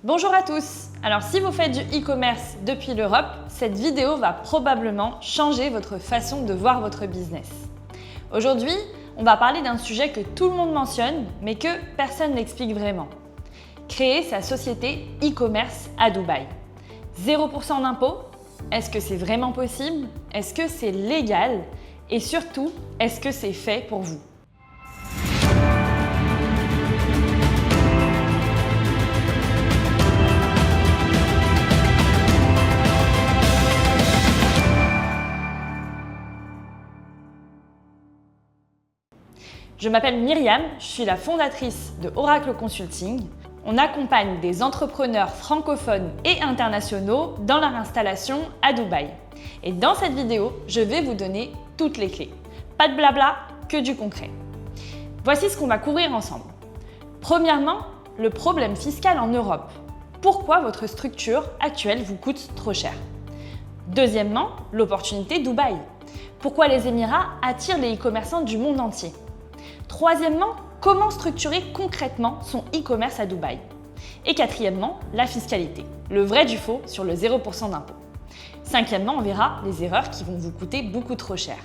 Bonjour à tous! Alors si vous faites du e-commerce depuis l'Europe, cette vidéo va probablement changer votre façon de voir votre business. Aujourd'hui, on va parler d'un sujet que tout le monde mentionne, mais que personne n'explique vraiment. Créer sa société e-commerce à Dubaï. 0% d'impôt? Est-ce que c'est vraiment possible? Est-ce que c'est légal? Et surtout, est-ce que c'est fait pour vous? Je m'appelle Myriam, je suis la fondatrice de Oracle Consulting. On accompagne des entrepreneurs francophones et internationaux dans leur installation à Dubaï. Et dans cette vidéo, je vais vous donner toutes les clés. Pas de blabla, que du concret. Voici ce qu'on va couvrir ensemble. Premièrement, le problème fiscal en Europe. Pourquoi votre structure actuelle vous coûte trop cher? Deuxièmement, l'opportunité Dubaï. Pourquoi les Émirats attirent les e-commerçants du monde entier? Troisièmement, comment structurer concrètement son e-commerce à Dubaï? Et quatrièmement, la fiscalité, le vrai du faux sur le 0% d'impôt. Cinquièmement, on verra les erreurs qui vont vous coûter beaucoup trop cher.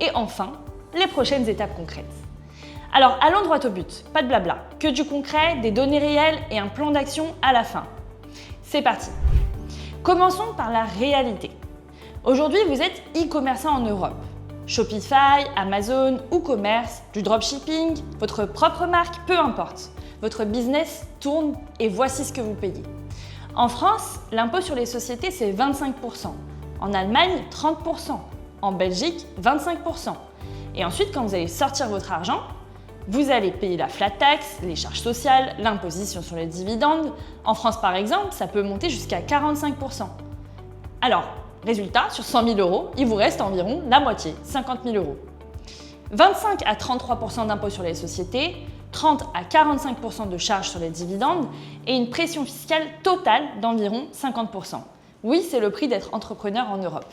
Et enfin, les prochaines étapes concrètes. Alors, allons droit au but, pas de blabla, que du concret, des données réelles et un plan d'action à la fin. C'est parti. Commençons par la réalité. Aujourd'hui, vous êtes e-commerçant en Europe. Shopify, Amazon, WooCommerce, du dropshipping, votre propre marque, peu importe. Votre business tourne et voici ce que vous payez. En France, l'impôt sur les sociétés, c'est 25%. En Allemagne, 30%. En Belgique, 25%. Et ensuite, quand vous allez sortir votre argent, vous allez payer la flat tax, les charges sociales, l'imposition sur les dividendes. En France, par exemple, ça peut monter jusqu'à 45%. Alors, résultat, sur 100 000 euros, il vous reste environ la moitié, 50 000 euros. 25 à 33% d'impôt sur les sociétés, 30 à 45% de charges sur les dividendes et une pression fiscale totale d'environ 50%. Oui, c'est le prix d'être entrepreneur en Europe.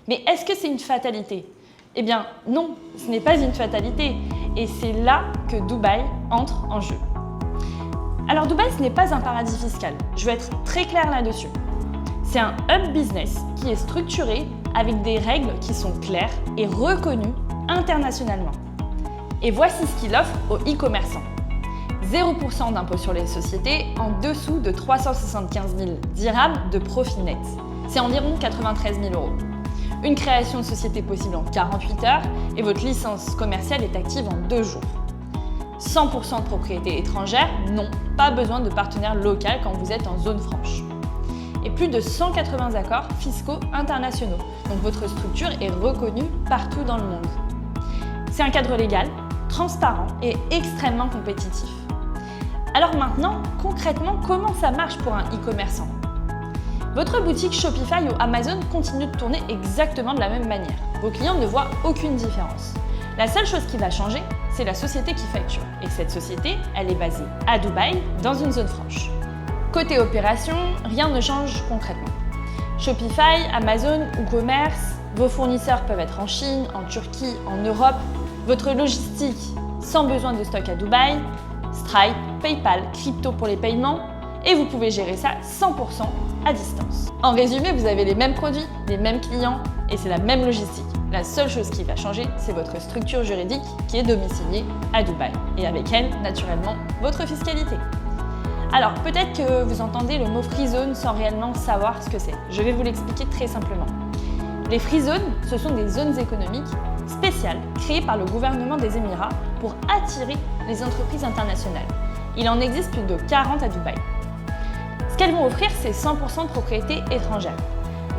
Mais est-ce que c'est une fatalité? Eh bien non, ce n'est pas une fatalité et c'est là que Dubaï entre en jeu. Alors Dubaï, ce n'est pas un paradis fiscal, je vais être très claire là-dessus. C'est un hub business qui est structuré avec des règles qui sont claires et reconnues internationalement. Et voici ce qu'il offre aux e-commerçants. 0% d'impôt sur les sociétés en dessous de 375 000 dirhams de profit net. C'est environ 93 000 euros. Une création de société possible en 48 heures et votre licence commerciale est active en 2 jours. 100% de propriété étrangère, non, pas besoin de partenaire local quand vous êtes en zone franche. Et plus de 180 accords fiscaux internationaux. Donc votre structure est reconnue partout dans le monde. C'est un cadre légal, transparent et extrêmement compétitif. Alors maintenant, concrètement, comment ça marche pour un e-commerçant? Votre boutique Shopify ou Amazon continue de tourner exactement de la même manière. Vos clients ne voient aucune différence. La seule chose qui va changer, c'est la société qui facture. Et cette société, elle est basée à Dubaï, dans une zone franche. Côté opération, rien ne change concrètement. Shopify, Amazon, WooCommerce, vos fournisseurs peuvent être en Chine, en Turquie, en Europe. Votre logistique, sans besoin de stock à Dubaï, Stripe, PayPal, crypto pour les paiements, et vous pouvez gérer ça 100% à distance. En résumé, vous avez les mêmes produits, les mêmes clients, et c'est la même logistique. La seule chose qui va changer, c'est votre structure juridique qui est domiciliée à Dubaï, et avec elle, naturellement, votre fiscalité. Alors, peut-être que vous entendez le mot free zone sans réellement savoir ce que c'est. Je vais vous l'expliquer très simplement. Les free zones, ce sont des zones économiques spéciales créées par le gouvernement des Émirats pour attirer les entreprises internationales. Il en existe plus de 40 à Dubaï. Ce qu'elles vont offrir, c'est 100% de propriété étrangère,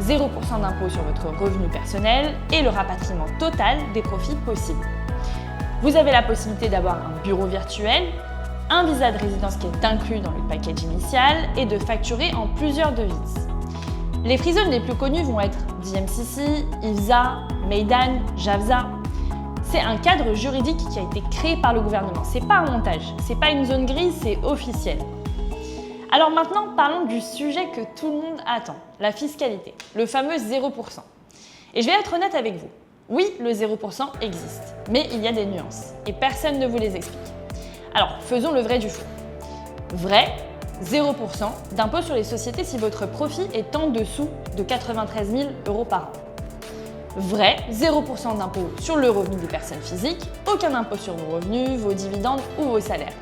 0% d'impôt sur votre revenu personnel et le rapatriement total des profits possibles. Vous avez la possibilité d'avoir un bureau virtuel, un visa de résidence qui est inclus dans le package initial et de facturer en plusieurs devises. Les free zones les plus connues vont être DMCC, IFSA, Meydan, JAFZA. C'est un cadre juridique qui a été créé par le gouvernement. C'est pas un montage, c'est pas une zone grise, c'est officiel. Alors maintenant, parlons du sujet que tout le monde attend, la fiscalité, le fameux 0%. Et je vais être honnête avec vous. Oui, le 0% existe, mais il y a des nuances et personne ne vous les explique. Alors, faisons le vrai du faux. Vrai, 0% d'impôt sur les sociétés si votre profit est en dessous de 93 000 € par an. Vrai, 0% d'impôt sur le revenu des personnes physiques, aucun impôt sur vos revenus, vos dividendes ou vos salaires.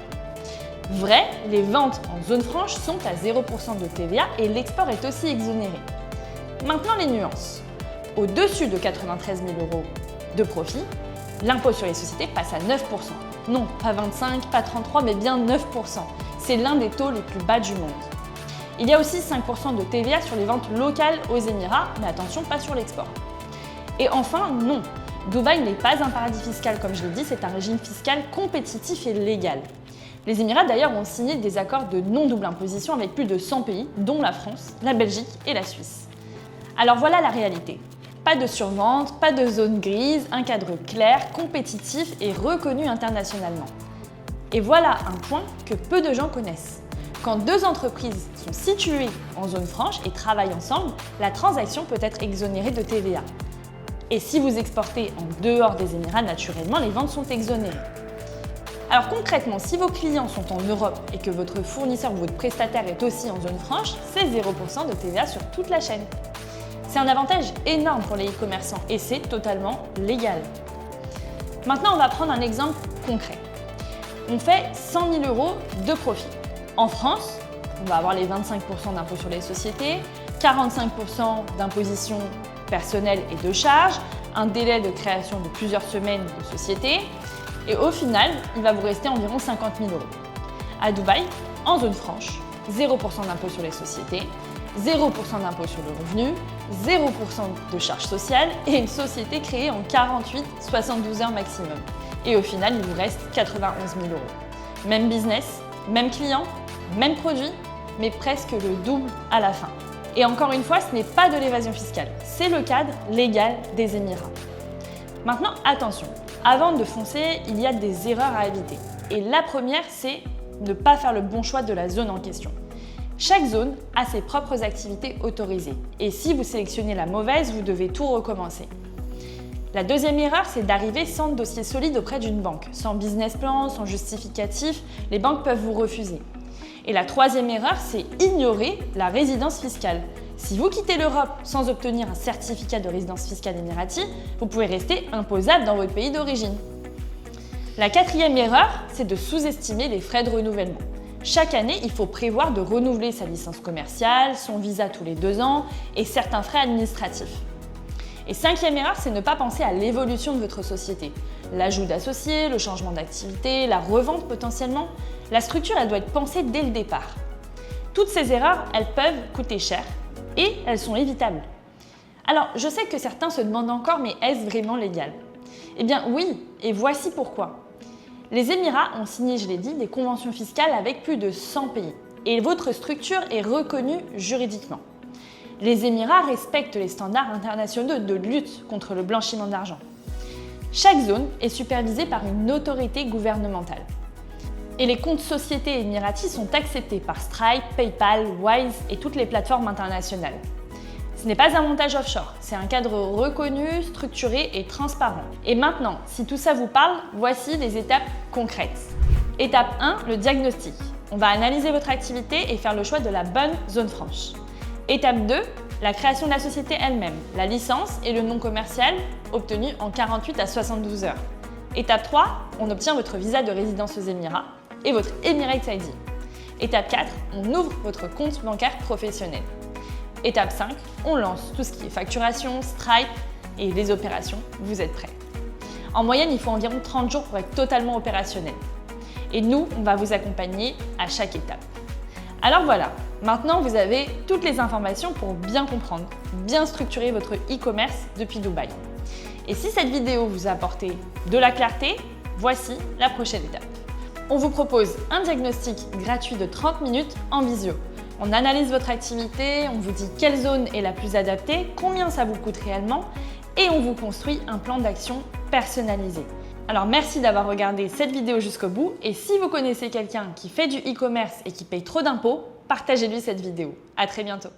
Vrai, les ventes en zone franche sont à 0% de TVA et l'export est aussi exonéré. Maintenant les nuances. Au-dessus de 93 000 € de profit, l'impôt sur les sociétés passe à 9%. Non, pas 25, pas 33, mais bien 9%. C'est l'un des taux les plus bas du monde. Il y a aussi 5% de TVA sur les ventes locales aux Émirats, mais attention, pas sur l'export. Et enfin, non, Dubaï n'est pas un paradis fiscal comme je l'ai dit, c'est un régime fiscal compétitif et légal. Les Émirats d'ailleurs ont signé des accords de non-double imposition avec plus de 100 pays, dont la France, la Belgique et la Suisse. Alors voilà la réalité. Pas de survente, pas de zone grise, un cadre clair, compétitif et reconnu internationalement. Et voilà un point que peu de gens connaissent. Quand deux entreprises sont situées en zone franche et travaillent ensemble, la transaction peut être exonérée de TVA. Et si vous exportez en dehors des Émirats, naturellement, les ventes sont exonérées. Alors concrètement, si vos clients sont en Europe et que votre fournisseur ou votre prestataire est aussi en zone franche, c'est 0% de TVA sur toute la chaîne. C'est un avantage énorme pour les e-commerçants et c'est totalement légal. Maintenant, on va prendre un exemple concret. On fait 100 000 € de profit. En France, on va avoir les 25% d'impôt sur les sociétés, 45% d'imposition personnelle et de charges, un délai de création de plusieurs semaines de société, et au final, il va vous rester environ 50 000 €. À Dubaï, en zone franche, 0% d'impôt sur les sociétés, 0% d'impôt sur le revenu, 0% de charges sociales et une société créée en 48-72 heures maximum. Et au final, il vous reste 91 000 €. Même business, même client, même produit, mais presque le double à la fin. Et encore une fois, ce n'est pas de l'évasion fiscale, c'est le cadre légal des Émirats. Maintenant, attention, avant de foncer, il y a des erreurs à éviter. Et la première, c'est ne pas faire le bon choix de la zone en question. Chaque zone a ses propres activités autorisées. Et si vous sélectionnez la mauvaise, vous devez tout recommencer. La deuxième erreur, c'est d'arriver sans dossier solide auprès d'une banque. Sans business plan, sans justificatif, les banques peuvent vous refuser. Et la troisième erreur, c'est ignorer la résidence fiscale. Si vous quittez l'Europe sans obtenir un certificat de résidence fiscale émirati, vous pouvez rester imposable dans votre pays d'origine. La quatrième erreur, c'est de sous-estimer les frais de renouvellement. Chaque année, il faut prévoir de renouveler sa licence commerciale, son visa tous les 2 ans et certains frais administratifs. Et cinquième erreur, c'est ne pas penser à l'évolution de votre société. L'ajout d'associés, le changement d'activité, la revente potentiellement. La structure, elle doit être pensée dès le départ. Toutes ces erreurs, elles peuvent coûter cher et elles sont évitables. Alors, je sais que certains se demandent encore, mais est-ce vraiment légal? Eh bien oui, et voici pourquoi. Les Émirats ont signé, je l'ai dit, des conventions fiscales avec plus de 100 pays et votre structure est reconnue juridiquement. Les Émirats respectent les standards internationaux de lutte contre le blanchiment d'argent. Chaque zone est supervisée par une autorité gouvernementale. Et les comptes sociétés émiratis sont acceptés par Stripe, PayPal, Wise et toutes les plateformes internationales. Ce n'est pas un montage offshore, c'est un cadre reconnu, structuré et transparent. Et maintenant, si tout ça vous parle, voici les étapes concrètes. Étape 1, le diagnostic. On va analyser votre activité et faire le choix de la bonne zone franche. Étape 2, la création de la société elle-même, la licence et le nom commercial obtenus en 48 à 72 heures. Étape 3, on obtient votre visa de résidence aux Émirats et votre Emirates ID. Étape 4, on ouvre votre compte bancaire professionnel. Étape 5, on lance tout ce qui est facturation, Stripe et les opérations, vous êtes prêts. En moyenne, il faut environ 30 jours pour être totalement opérationnel. Et nous, on va vous accompagner à chaque étape. Alors voilà, maintenant vous avez toutes les informations pour bien comprendre, bien structurer votre e-commerce depuis Dubaï. Et si cette vidéo vous a apporté de la clarté, voici la prochaine étape. On vous propose un diagnostic gratuit de 30 minutes en visio. On analyse votre activité, on vous dit quelle zone est la plus adaptée, combien ça vous coûte réellement et on vous construit un plan d'action personnalisé. Alors merci d'avoir regardé cette vidéo jusqu'au bout et si vous connaissez quelqu'un qui fait du e-commerce et qui paye trop d'impôts, partagez-lui cette vidéo. À très bientôt.